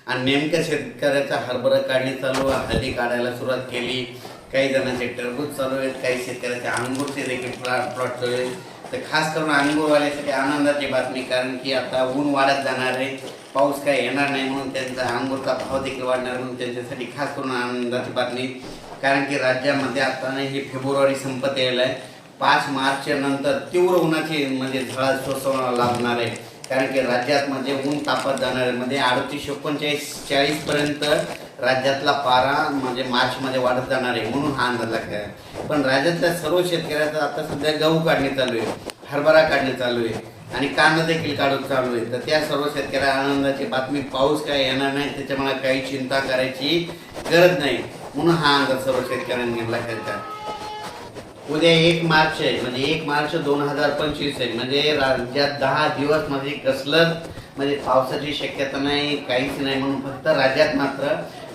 आणि नेमक्या शेतकऱ्याचा हरभरा काढणी चालू आहे, हळदी काढायला सुरुवात केली. काही जणांचे टरबूज चालू आहेत, काही शेतकऱ्याचे अंगूरचे देखील प्लॉट चालू आहेत. तर खास करून अंगूरवाल्यासाठी आनंदाची बातमी, कारण की आता ऊन वाढत जाणार आहे, पाऊस काय येणार नाही, म्हणून त्यांचा अंगूरचा भाव देखील वाढणार, म्हणून त्यांच्यासाठी खास करून आनंदाची बातमी. कारण की राज्यामध्ये आता हे फेब्रुवारी संपत यायला आहे. 5 मार्च नंतर तीव्र उन्हाची म्हणजे झळा सोसावा लागणार आहे. कारण की राज्यात म्हणजे ऊन तापत जाणार आहे, म्हणजे 38-39-40 पर्यंत राज्यातला पारा म्हणजे मार्चमध्ये वाढत जाणार आहे, म्हणून हा अंदाज लागला. पण राज्यातल्या सर्व शेतकऱ्याचा आता सध्या गहू काढणी चालू आहे, हरभरा काढणी चालू आहे आणि कांदा देखील काढून चालू आहे. तर त्या सर्व शेतकऱ्या आनंदाची बातमी, पाऊस काय येणार नाही त्याच्यामुळे काही चिंता करायची गरज नाही, म्हणून हा अंदाज सर्व शेतकऱ्यांनी घेतला घ्यायचा. उद्या 1 मार्च आहे, म्हणजे 1 मार्च 2025 आहे, म्हणजे राज्यात 10 दिवस म्हणजे कसलंच म्हणजे पावसाची शक्यता नाही, काहीच नाही. म्हणून फक्त राज्यात मात्र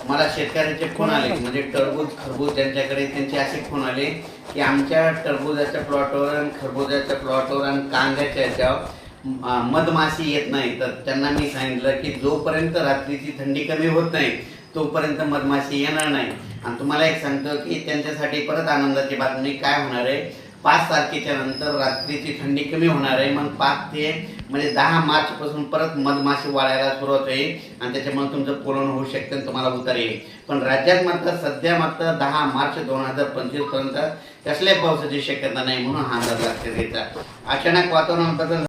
मला शेतकऱ्यांचे फोन आले, म्हणजे टरबूज खरबूज ज्यांच्याकडे त्यांचे असे फोन आले की आमच्या टरबूजाच्या प्लॉटवर आणि खरबुजाच्या प्लॉटवर आणि कांद्याच्या ह्याच्यावर मधमाशी येत नाही. तर त्यांना मी सांगितलं की जोपर्यंत रात्रीची थंडी कमी होत नाही तोपर्यंत मधमाशी येणार नाही. आणि तुम्हाला एक सांगतो की त्यांच्यासाठी परत आनंदाची बातमी काय होणार आहे, 5 तारखेच्या नंतर रात्रीची थंडी कमी होणार आहे. मग 5 ते म्हणजे 10 मार्च पासून परत मधमाशी वाढायला सुरुवात होईल आणि त्याच्यामुळे तुमचं पोलन होऊ शकतं आणि तुम्हाला उतार येईल. पण राज्यात मात्र सध्या मात्र 10 मार्च 2025 पर्यंत कसल्याही पावसाची शक्यता नाही, म्हणून हा अंदाज लक्षात घ्यायचा. अचानक वातावरण बदल